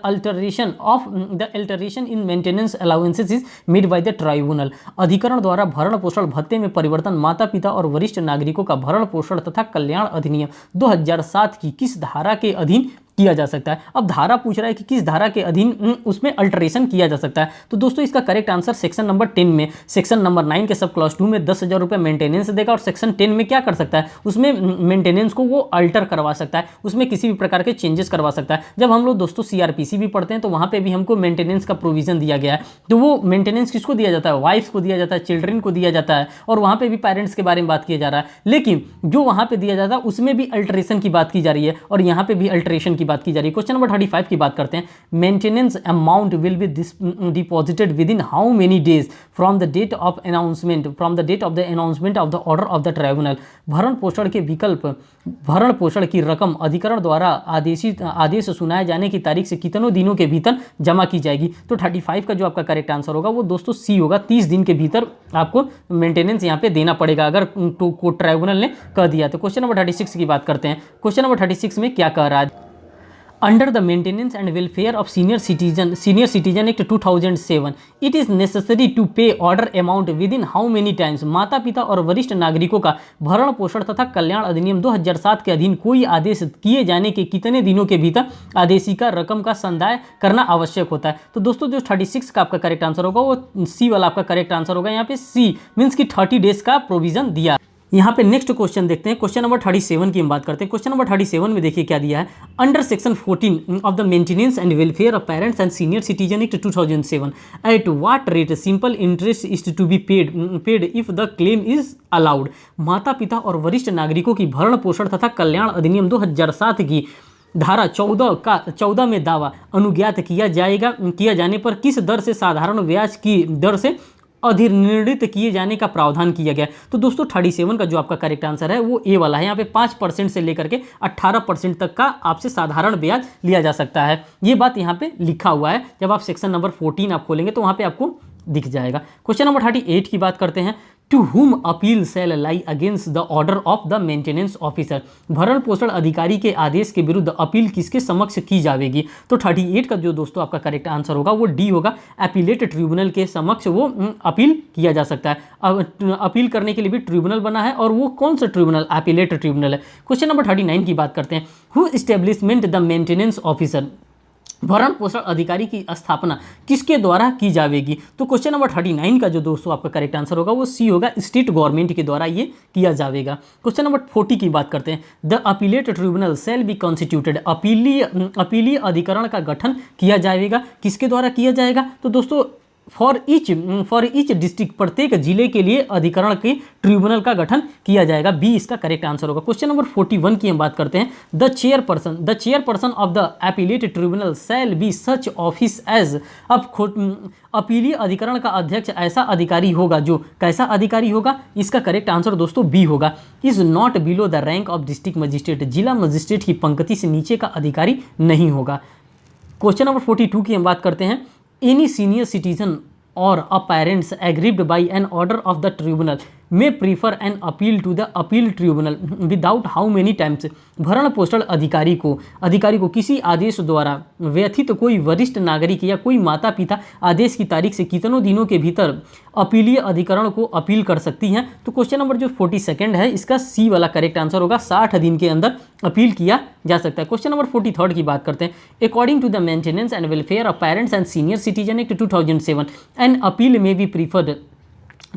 alteration in maintenance allowances is made by the tribunal। अधिकरण द्वारा भरण पोषण भत्ते में परिवर्तन माता पिता और वरिष्ठ नागरिकों का भरण पोषण तथा कल्याण अधिनियम 2007 की किस धारा के अधीन किया जा सकता है। अब धारा पूछ रहा है कि किस धारा के अधीन उसमें अल्टरेशन किया जा सकता है। तो दोस्तों इसका करेक्ट आंसर सेक्शन नंबर 10 में, सेक्शन नंबर 9 के सब क्लॉज 2 में 10,000 रुपये मेंटेनेंस देगा और सेक्शन 10 में क्या कर सकता है, उसमें मेंटेनेंस को वो अल्टर करवा सकता है, उसमें किसी भी प्रकार के चेंजेस करवा सकता है। जब हम लोग दोस्तों CRPC भी पढ़ते हैं तो वहाँ पर भी हमको मेंटेनेंस का प्रोविजन दिया गया है। तो वो मेंटेनेंस किसको दिया जाता है? वाइफ को दिया जाता है, चिल्ड्रन को दिया जाता है और वहाँ पर भी पेरेंट्स के बारे में बात किया जा रहा है। लेकिन जो वहाँ पर दिया जाता है उसमें भी अल्टरेशन की बात की जा रही है और यहाँ पर भी अल्टरेशन की बात की जा रही है। क्वेश्चन 35 की बात करते हैं। Maintenance amount will be deposited within how many days from the date of announcement of the order of the tribunal. भरण पोषण के विकल्प भरण पोषण की रकम अधिकरण द्वारा आदेश सुनाए जाने की तारीख से कितनों दिनों के भीतर जमा की जाएगी। तो 35 का जो आपका करेक्ट आंसर होगा वो दोस्तों सी होगा। 30 दिन के भीतर आपको मेंटेनेंस यहाँ पे देना पड़ेगा अगर कोर्ट ट्राइब्यूनल ने कह दिया। तो क्वेश्चन नंबर 36 की बात करते हैं। क्वेश्चन नंबर 36 में क्या कह रहा है? Under the Maintenance and Welfare of Senior Citizen Act 2007, it is necessary to pay order amount within how many times। माता पिता और वरिष्ठ नागरिकों का भरण पोषण तथा कल्याण अधिनियम 2007 के अधीन कोई आदेश किए जाने के कितने दिनों के भीतर आदेशिका रकम का संदाय करना आवश्यक होता है। तो दोस्तों जो 36 का आपका करेक्ट आंसर होगा वो सी वाला आपका करेक्ट आंसर होगा। यहाँ पे सी मीन्स की 30 डेज का प्रोविजन दिया। यहाँ पे नेक्स्ट क्वेश्चन देखते हैं। क्वेश्चन नंबर 37 की हम बात करते हैं। क्वेश्चन नंबर 37 में देखिए क्या दिया है। Under section 14 of the maintenance and welfare of parents and senior citizen act 2007 at what rate simple interest is to be paid if the claim is allowed. माता पिता और वरिष्ठ नागरिकों की भरण पोषण तथा कल्याण अधिनियम 2007 की धारा 14 में दावा अनुज्ञात किया जाने पर किस दर से साधारण ब्याज की दर से अधिनिर्णित किए जाने का प्रावधान किया गया। तो दोस्तों 37 का जो आपका करेक्ट आंसर है वो ए वाला है। यहाँ पे 5% से लेकर के 18% तक का आपसे साधारण ब्याज लिया जा सकता है। ये बात यहाँ पे लिखा हुआ है। जब आप सेक्शन नंबर 14 आप खोलेंगे तो वहाँ पे आपको दिख जाएगा। क्वेश्चन नंबर 38 की बात करते हैं। To whom appeal shall lie against the order of the maintenance officer. भरण पोषण अधिकारी के आदेश के विरुद्ध अपील किसके समक्ष की जाएगी। तो 38 का जो दोस्तों आपका करेक्ट आंसर होगा वो डी होगा। अपीलेट ट्रिब्यूनल के समक्ष वो अपील किया जा सकता है। अपील करने के लिए भी ट्रिब्यूनल बना है और वो कौन सा ट्रिब्यूनल? अपीलेट ट्रिब्यूनल है। क्वेश्चन नंबर 39 की बात करते हैं। Who establishment the maintenance officer. भरण पोषण अधिकारी की स्थापना किसके द्वारा की जाएगी। तो क्वेश्चन नंबर 39 का जो दोस्तों आपका करेक्ट आंसर होगा वो सी होगा। स्टेट गवर्नमेंट के द्वारा ये किया जाएगा। क्वेश्चन नंबर 40 की बात करते हैं। The appellate tribunal shall be constituted. अपीलीय अधिकरण का गठन किया जाएगा किसके द्वारा किया जाएगा। तो दोस्तों फॉर ईच डिस्ट्रिक्ट, प्रत्येक जिले के लिए अधिकरण के ट्रिब्यूनल का गठन किया जाएगा। बी इसका करेक्ट आंसर होगा। क्वेश्चन नंबर 41 की हम बात करते हैं। The chairperson of the appellate tribunal shall be such office age. अब अपीलीय अधिकरण का अध्यक्ष ऐसा अधिकारी होगा जो कैसा अधिकारी होगा, इसका करेक्ट आंसर दोस्तों बी होगा। Is not below the rank of district magistrate, जिला मजिस्ट्रेट की पंक्ति से नीचे का अधिकारी नहीं होगा। क्वेश्चन नंबर 42 की हम बात करते हैं। एनी सीनियर सिटीजन और a parents aggrieved by an order of the tribunal may prefer an appeal to the appeal tribunal without how many times. भरण पोषण अधिकारी को किसी आदेश द्वारा व्यथित कोई वरिष्ठ नागरिक या कोई माता पिता आदेश की तारीख से कितनों दिनों के भीतर अपीलीय अधिकरण को अपील कर सकती हैं। तो क्वेश्चन नंबर जो 42 है इसका सी वाला करेक्ट आंसर होगा। 60 दिन के अंदर अपील किया जा सकता है। क्वेश्चन नंबर 43 की बात करते हैं। According to the maintenance and welfare of parents and senior citizen act 2007 an appeal may be preferred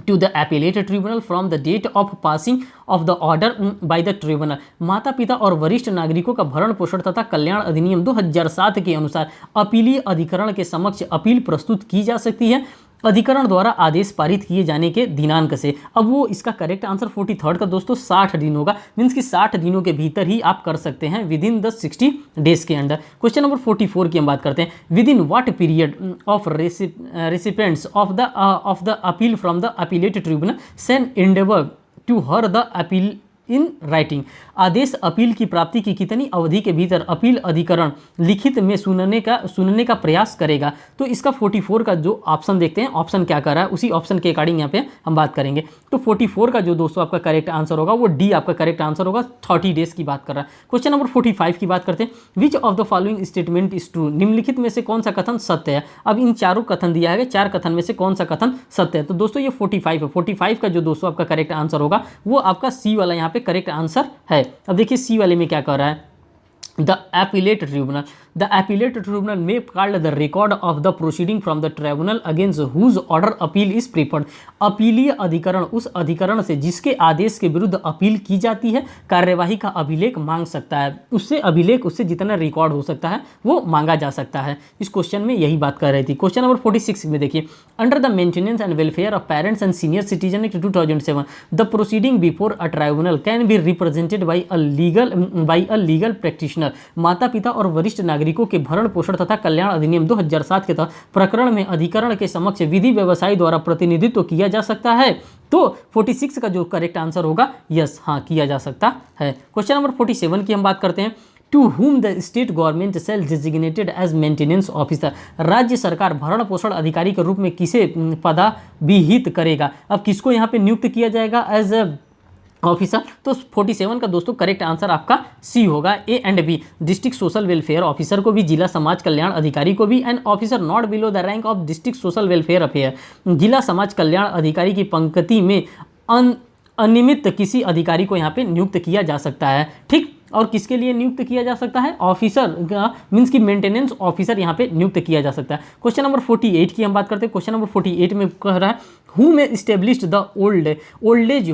to the appellate tribunal from the date of passing of the order by the tribunal। माता पिता और वरिष्ठ नागरिकों का भरण पोषण तथा कल्याण अधिनियम 2007 के अनुसार अपीलीय अधिकरण के समक्ष अपील प्रस्तुत की जा सकती है अधिकरण द्वारा आदेश पारित किए जाने के दिनांक से। अब वो इसका करेक्ट आंसर 43 का दोस्तों 60 दिन होगा। मीन्स कि 60 दिनों के भीतर ही आप कर सकते हैं, विद इन द 60 डेज के अंदर। क्वेश्चन नंबर 44 की हम बात करते हैं। Within what period of recipients of the appeal from the appellate tribunal shall endeavour to hear the appeal in writing. आदेश अपील की प्राप्ति की कितनी अवधि के भीतर अपील अधिकरण लिखित में सुनने का प्रयास करेगा। तो इसका 44 का जो ऑप्शन देखते हैं, ऑप्शन क्या कर रहा है उसी ऑप्शन के अकॉर्डिंग यहाँ पे हम बात करेंगे। तो 44 का जो दोस्तों आपका करेक्ट आंसर होगा वो डी आपका करेक्ट आंसर होगा। 30 डेज की बात कर रहा है। क्वेश्चन नंबर 45 की बात करते हैं। Which of the following statement is true, निम्नलिखित में से कौन सा कथन सत्य है। अब इन चारों कथन दिया है, 4 कथन में से कौन सा कथन सत्य है। तो दोस्तों ये 45 है। 45 का जो दोस्तों आपका करेक्ट आंसर होगा वो आपका सी वाला यहाँ पे करेक्ट आंसर है। अब देखिए सी वाले में क्या कर रहा है। The appellate tribunal may call the record of the proceeding from the tribunal against whose order appeal is preferred। अपीलीय अधिकरण उस अधिकरण से जिसके आदेश के विरुद्ध अपील की जाती है कार्यवाही का अभिलेख मांग सकता है। उससे जितना रिकॉर्ड हो सकता है वो मांगा जा सकता है। इस क्वेश्चन में यही बात कर रही थी। क्वेश्चन नंबर 46 में देखिए। Under the maintenance and welfare of parents and senior citizen act 2007 the proceeding before a tribunal can be represented by a legal practitioner. माता पिता और वरिष्ठ नागरिकों के भरण पोषण तथा कल्याण अधिनियम 2007 के तहत प्रकरण में अधिकरण के समक्ष विधि व्यवसायी द्वारा प्रतिनिधित्व किया जा सकता है। तो 46 का जो करेक्ट आंसर होगा यस, हाँ किया जा सकता है। क्वेश्चन नंबर 47 की हम बात करते हैं। To whom the state government shall designated as maintenance officer. राज्य सरकार भरण पोषण अधिकारी के रूप में किसे पदाभिहित करेगा। अब किसको यहाँ पे नियुक्त किया जाएगा एज ऑफिसर। तो 47 का दोस्तों करेक्ट आंसर आपका सी होगा। A and B district social welfare officer को भी, जिला समाज कल्याण अधिकारी को भी, and officer not below the rank of district social welfare affair. जिला समाज कल्याण अधिकारी की पंक्ति में अनियमित किसी अधिकारी को यहाँ पे नियुक्त किया जा सकता है। ठीक, और किसके लिए नियुक्त किया जा सकता है, ऑफिसर मीन्स की मेंटेनेंस ऑफिसर यहाँ पे नियुक्त किया जा सकता है। क्वेश्चन नंबर 48 की हम बात करते हैं। क्वेश्चन नंबर 48 में कह रहा है who may establish the old age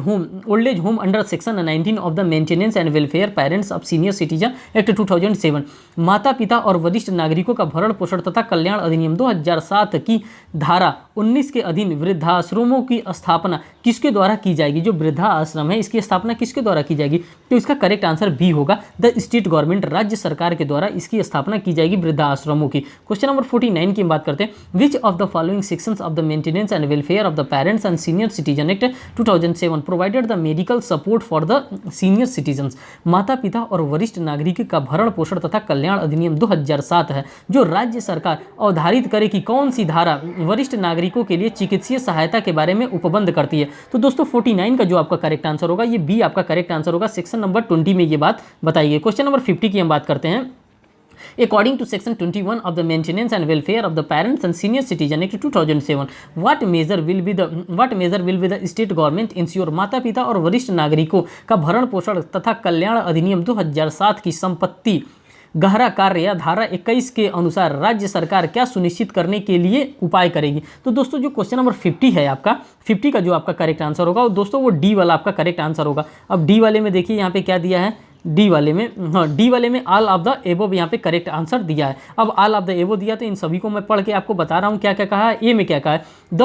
home under section 19 of the maintenance and welfare parents of senior citizen act 2007। माता पिता और वरिष्ठ नागरिकों का भरण पोषण तथा कल्याण अधिनियम 2007 की धारा 19 के अधीन वृद्धाश्रमों की स्थापना किसके द्वारा की जाएगी। जो वृद्धा आश्रम है इसकी स्थापना किसके द्वारा की जाएगी। तो इसका करेक्ट आंसर बी होगा। द स्टेट गवर्नमेंट, राज्य सरकार के द्वारा इसकी स्थापना की जाएगी वृद्धा आश्रमों की। क्वेश्चन नंबर 49 की बात करते हैं। Which of the following sections of the maintenance and welfare of the parents and senior citizen act 2007 provided the medical support for the senior citizens. माता पिता और वरिष्ठ नागरिक का भरण पोषण तथा कल्याण अधिनियम 2007 है जो राज्य सरकार अवधारित करे कि कौन सी धारा वरिष्ठ नागरिकों के लिए चिकित्सीय सहायता के बारे में उपबंध करती है। तो दोस्तों 49 का जो आपका करेक्ट आंसर होगा ये बी आपका करेक्ट आंसर होगा। सेक्शन नंबर 20 में ये बात बताई गई। क्वेश्चन नंबर 50 की हम बात करते हैं। According to section 21 of the Maintenance and Welfare of the Parents and Senior Citizen Act 2007, what measure will be the state government ensure। माता पिता और वरिष्ठ नागरिकों का भरण पोषण तथा कल्याण अधिनियम 2007 की संपत्ति गहरा कार्य या धारा 21 के अनुसार राज्य सरकार क्या सुनिश्चित करने के लिए उपाय करेगी। तो दोस्तों जो क्वेश्चन नंबर 50 है आपका, 50 का जो आपका करेक्ट आंसर होगा दोस्तों वो डी वाला आपका करेक्ट आंसर होगा। अब डी वाले में देखिए यहाँ पे क्या दिया है डी वाले में, हाँ डी वाले में ऑल ऑफ द एबव यहाँ पे करेक्ट आंसर दिया है। अब ऑल ऑफ द एबव दिया तो इन सभी को मैं पढ़ के आपको बता रहा हूँ क्या क्या कहा है। ए में क्या कहा है, the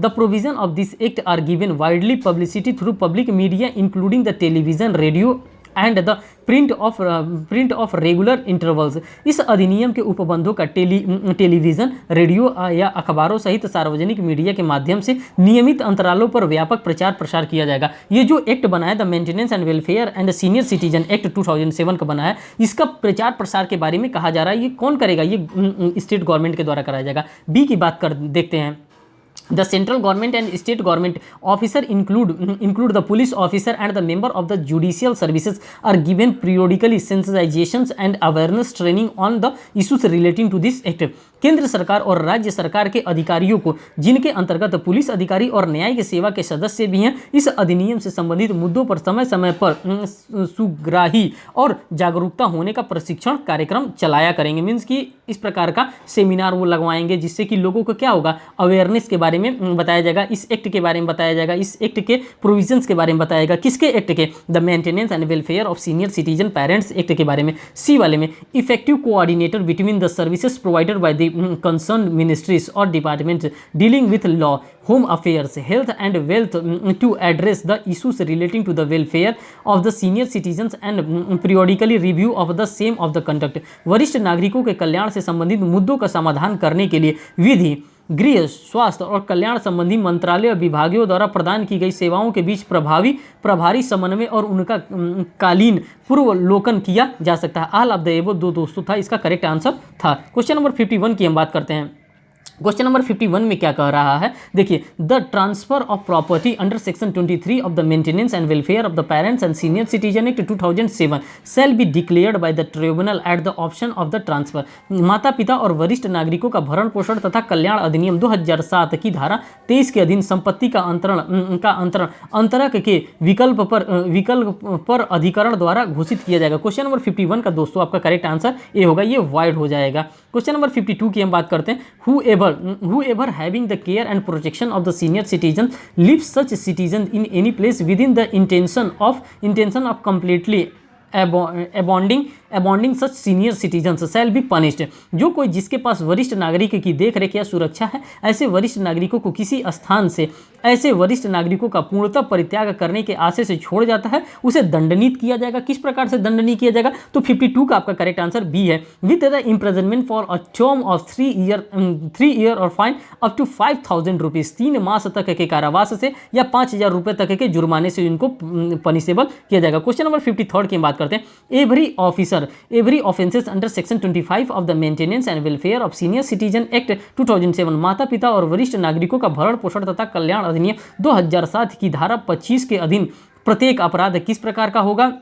provision of this act are given widely publicity through public media including the television, radio and the print of regular intervals. इस अधिनियम के उपबंधों का टेलीविज़न, रेडियो या अखबारों सहित सार्वजनिक मीडिया के माध्यम से नियमित अंतरालों पर व्यापक प्रचार प्रसार किया जाएगा। ये जो एक्ट बना है the maintenance and welfare and senior citizen act 2007 का बना है, इसका प्रचार प्रसार के बारे में कहा जा रहा है। ये कौन करेगा, ये स्टेट गवर्नमेंट के द्वारा कराया जाएगा। बी की बात कर देखते हैं। The central government and state government officer include the police officer and the member of the judicial services are given periodically sensitizations and awareness training on the issues relating to this act। केंद्र सरकार और राज्य सरकार के अधिकारियों को, जिनके अंतर्गत पुलिस अधिकारी और न्यायिक सेवा के सदस्य भी हैं, इस अधिनियम से संबंधित मुद्दों पर समय समय पर सुग्राही और जागरूकता होने का प्रशिक्षण कार्यक्रम चलाया करेंगे। मीन्स कि इस प्रकार का सेमिनार वो लगवाएंगे जिससे कि लोगों को क्या होगा, अवेयरनेस के बारे में बताया जाएगा, इस एक्ट के बारे में बताया जाएगा, इस एक्ट के प्रोविजंस के बारे में बताया जाएगा। किसके एक्ट के, the maintenance and welfare of senior citizen parents act के बारे में। सी वाले में effective coordinator between the services provided by the concerned ministries or departments dealing with law, home affairs, health and wealth to address the issues relating to the welfare of the senior citizens and periodically review of the same of the conduct। वरिष्ठ नागरिकों के कल्याण से संबंधित मुद्दों का समाधान करने के लिए विधि, गृह, स्वास्थ्य और कल्याण संबंधी मंत्रालय और विभागों द्वारा प्रदान की गई सेवाओं के बीच प्रभारी समन्वय और उनका कालीन पूर्वावलोकन किया जा सकता है। ऑल ऑफ द एबव दो दोस्तों था, इसका करेक्ट आंसर था। क्वेश्चन नंबर 51 की हम बात करते हैं। क्वेश्चन नंबर 51 में क्या कह रहा है, देखिए, the transfer of property under section 23 of the maintenance and welfare of the parents and senior citizen act 2007 shall be declared by the tribunal at the option of the transfer. माता पिता और वरिष्ठ नागरिकों का भरण पोषण तथा कल्याण अधिनियम 2007 की धारा 23 के अधीन संपत्ति का अंतरण अंतरक के विकल्प पर अधिकरण द्वारा घोषित किया जाएगा। क्वेश्चन नंबर 51 का दोस्तों आपका करेक्ट आंसर ए होगा, ये वाइड हो जाएगा। क्वेश्चन नंबर 52 की हम बात करते हैं। Whoever having the care and protection of the senior citizen leaves such citizen in any place within the intention of completely abandoning such senior citizens shall be punished. जो कोई जिसके पास वरिष्ठ नागरिक की देखरेख या सुरक्षा है, ऐसे वरिष्ठ नागरिकों को किसी स्थान से ऐसे वरिष्ठ नागरिकों का पूर्णतः परित्याग करने के आशय से छोड़ जाता है, उसे दंडनीत किया जाएगा। किस प्रकार से दंडनीत किया जाएगा, तो 52 का आपका करेक्ट आंसर बी है। With the imprisonment for a term of 3 year और फाइन अप टू 5000 रुपीज़, 3 मास तक के कारावास से या 5000 रुपये तक के जुर्माने से इनको पनिशेबल किया जाएगा। क्वेश्चन नंबर 53 की बात करते हैं। Every offences under section 25 of the maintenance and welfare of senior citizen act 2007 माता पिता और वरिष्ठ नागरिकों का भरण पोषण तथा कल्याण अधिनियम 2007 की धारा 25 के अधीन प्रत्येक अपराध किस प्रकार का होगा।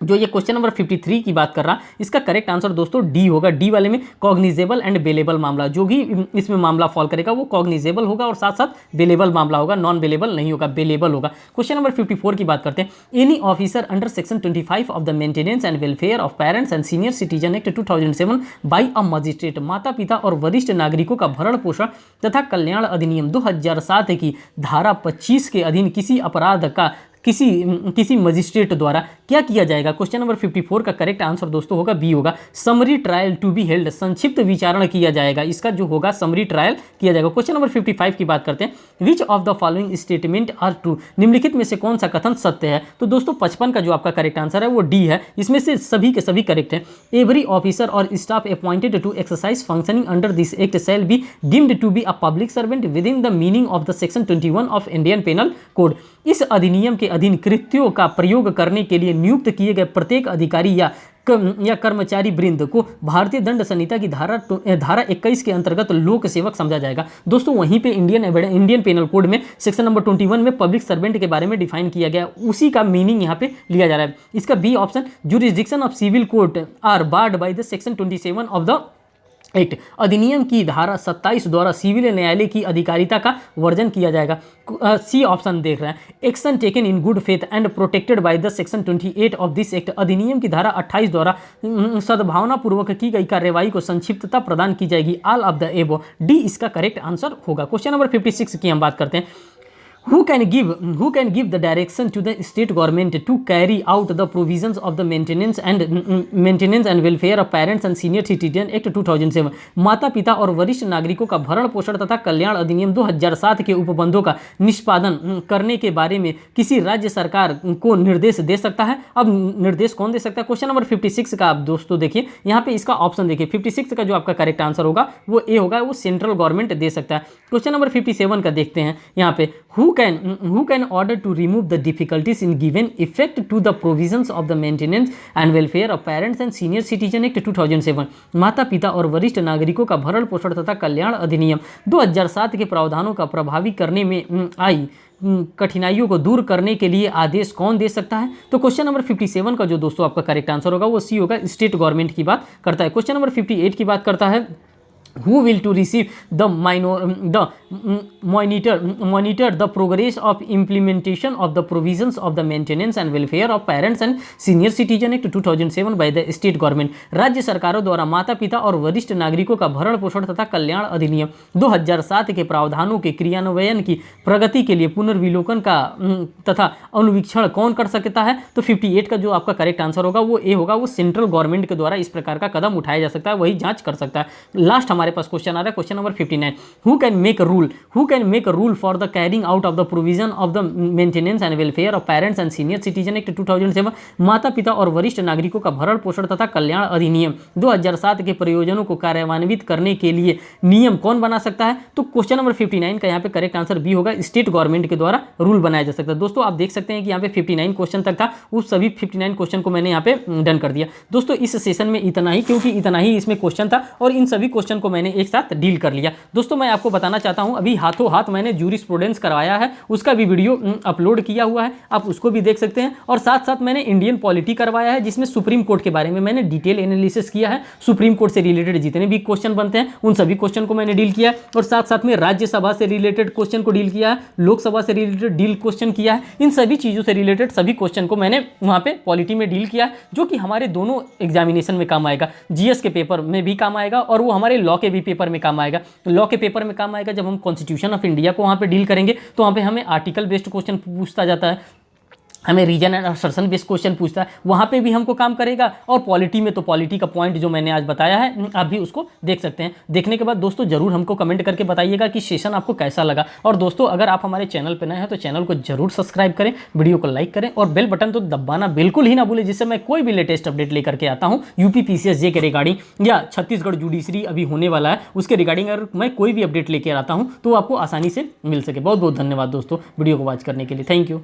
जो ये क्वेश्चन नंबर 53 की बात कर रहा, इसका करेक्ट आंसर दोस्तों डी होगा। डी वाले में कॉग्निजेबल एंड बेलेबल मामला, जो भी इसमें मामला फॉल करेगा वो कॉग्निजेबल होगा और साथ साथ बेलेबल मामला होगा, नॉन बेलेबल नहीं होगा, बेलेबल होगा। क्वेश्चन नंबर 54 की बात करते हैं। Any officer under section 25 of the maintenance and welfare of parents and senior citizen act 2007 by a magistrate, माता पिता और वरिष्ठ नागरिकों का भरण पोषण तथा कल्याण अधिनियम 2007 की धारा 25 के अधीन किसी अपराध का किसी मजिस्ट्रेट द्वारा क्या किया जाएगा। क्वेश्चन नंबर 54 का करेक्ट आंसर दोस्तों होगा बी होगा। Summary trial to be held, संक्षिप्त विचारण किया जाएगा, इसका जो होगा समरी ट्रायल किया जाएगा। क्वेश्चन नंबर 55 की बात करते हैं। Which of the following statement are true, निम्नलिखित में से कौन सा कथन सत्य है। तो दोस्तों 55 का जो आपका करेक्ट आंसर है वो डी है, इसमें से सभी के सभी करेक्ट हैं। एवरी ऑफिसर और staff appointed to exercise functioning under this act shall be deemed to be a public servant within the meaning of the section 21 of Indian penal code. इस अधिनियम के अधीन कृत्यों का प्रयोग करने के लिए नियुक्त किए गए प्रत्येक अधिकारी या कर्मचारी वृंद को भारतीय दंड संहिता की धारा 21 के अंतर्गत लोक सेवक समझा जाएगा। दोस्तों वहीं पे इंडियन पेनल कोड में सेक्शन नंबर 21 में पब्लिक सर्वेंट के बारे में डिफाइन किया गया, उसी का मीनिंग यहाँ पे लिया जा रहा है। इसका B option, jurisdiction of civil court are barred by the section 27 of the act, अधिनियम की धारा 27 द्वारा सिविल न्यायालय की अधिकारिता का वर्जन किया जाएगा। सी ऑप्शन देख रहे हैं। Action taken in good faith and protected by the section 28 of this act, अधिनियम की धारा 28 द्वारा सद्भावना पूर्वक की गई कार्यवाही को संक्षिप्तता प्रदान की जाएगी। All of the above, D इसका करेक्ट आंसर होगा। क्वेश्चन नंबर 56 की हम बात करते हैं। who can give the direction to the state government to carry out the provisions of the maintenance and welfare of parents and senior citizen act 2007 माता पिता और वरिष्ठ नागरिकों का भरण पोषण तथा कल्याण अधिनियम 2007 के उपबंधों का निष्पादन करने के बारे में किसी राज्य सरकार को निर्देश दे सकता है। अब निर्देश कौन दे सकता है? क्वेश्चन नंबर 56 का आप दोस्तों देखिए, यहाँ पे इसका ऑप्शन देखिए 56 का जो आपका करेक्ट आंसर होगा वो ए होगा, वो सेंट्रल गवर्नमेंट दे सकता है। क्वेश्चन नंबर 57 का देखते हैं यहाँ पे, who can order to remove the difficulties in giving effect to the provisions of the maintenance and welfare of parents and senior citizen act 2007 माता पिता और वरिष्ठ नागरिकों का भरण पोषण तथा कल्याण अधिनियम 2007 के प्रावधानों का प्रभावी करने में आई कठिनाइयों को दूर करने के लिए आदेश कौन दे सकता है? तो क्वेश्चन नंबर 57 का जो दोस्तों आपका करेक्ट आंसर होगा वो सी होगा, स्टेट गवर्नमेंट की बात करता है। क्वेश्चन नंबर 58 की बात करता है, who will to receive the monitor the progress of implementation of the provisions of the maintenance and welfare of parents and senior citizen act 2007 by the state government। राज्य सरकारों द्वारा माता पिता और वरिष्ठ नागरिकों का भरण पोषण तथा कल्याण अधिनियम 2007 के प्रावधानों के क्रियान्वयन की प्रगति के लिए पुनर्विलोकन का तथा अनुवीक्षण कौन कर सकता है? तो 58 का जो आपका करेक्ट आंसर होगा वो ए होगा, वो सेंट्रल गवर्नमेंट के द्वारा इस प्रकार का कदम उठाया जा सकता है, वही जांच कर सकता है। लास्ट हमारे पास क्वेश्चन आ रहा है, question number 59, who can make a rule for the carrying out of the provision of the maintenance and welfare of parents and senior citizen act 2007 माता पिता और वरिष्ठ नागरिकों का भरण पोषण तथा कल्याण अधिनियम 2007 के प्रयोजनों को कार्यान्वित करने के लिए नियम कौन बना सकता है? तो क्वेश्चन नंबर 59 का यहाँ पे करेक्ट आंसर बी होगा, स्टेट गवर्नमेंट के द्वारा रूल बनाया जा सकता है। दोस्तों आप देख सकते हैं कि यहाँ पे 59 क्वेश्चन तक था, उस सभी 59 क्वेश्चन को मैंने यहाँ पे डन कर दिया। दोस्तों इस सेशन में इतना ही, क्योंकि इतना ही इसमें क्वेश्चन था और इन सभी क्वेश्चन को मैंने एक साथ डील कर लिया। दोस्तों मैं आपको बताना चाहता हूं, अभी हाथों हाथ मैंने जूरिस्प्रूडेंस करवाया है, उसका भी वीडियो अपलोड किया हुआ है, आप उसको भी देख सकते हैं। और साथ साथ मैंने इंडियन पॉलिटी करवाया है, जिसमें सुप्रीम कोर्ट के बारे में मैंने डिटेल एनालिसिस किया है। सुप्रीम कोर्ट से रिलेटेड जितने भी क्वेश्चन बनते हैं उन सभी क्वेश्चन को मैंने डील किया है, और साथ साथ में राज्यसभा से रिलेटेड क्वेश्चन को डील किया है, लोकसभा से रिलेटेड डील क्वेश्चन किया है। इन सभी चीज़ों से रिलेटेड सभी क्वेश्चन को मैंने वहाँ पे पॉलिटी में डील किया है, जो कि हमारे दोनों एग्जामिनेशन में काम आएगा। जीएस के पेपर में भी काम आएगा और वो हमारे लॉ के भी पेपर में काम आएगा। लॉ के पेपर में काम आएगा जब हम कॉन्स्टिट्यूशन ऑफ इंडिया को वहाँ पे डील करेंगे, तो वहाँ पे हमें आर्टिकल बेस्ड क्वेश्चन पूछता जाता है, हमें reason and assertion based question पूछता है, वहाँ पे भी हमको काम करेगा। और पॉलिटी में तो पॉलिटी का पॉइंट जो मैंने आज बताया है आप भी उसको देख सकते हैं। देखने के बाद दोस्तों जरूर हमको कमेंट करके बताइएगा कि सेशन आपको कैसा लगा। और दोस्तों अगर आप हमारे चैनल पर नए हैं तो चैनल को जरूर सब्सक्राइब करें, वीडियो को लाइक करें और बेल बटन तो दबाना बिल्कुल ही ना भूलें, जिससे मैं कोई भी लेटेस्ट अपडेट लेकर के आता हूँ यूपी पीसीएस के रिगार्डिंग या छत्तीसगढ़ जुडिशरी अभी होने वाला है उसके रिगार्डिंग अगर मैं कोई भी अपडेट लेकर आता हूँ तो आपको आसानी से मिल सके। बहुत बहुत धन्यवाद दोस्तों वीडियो को वॉच करने के लिए, थैंक यू।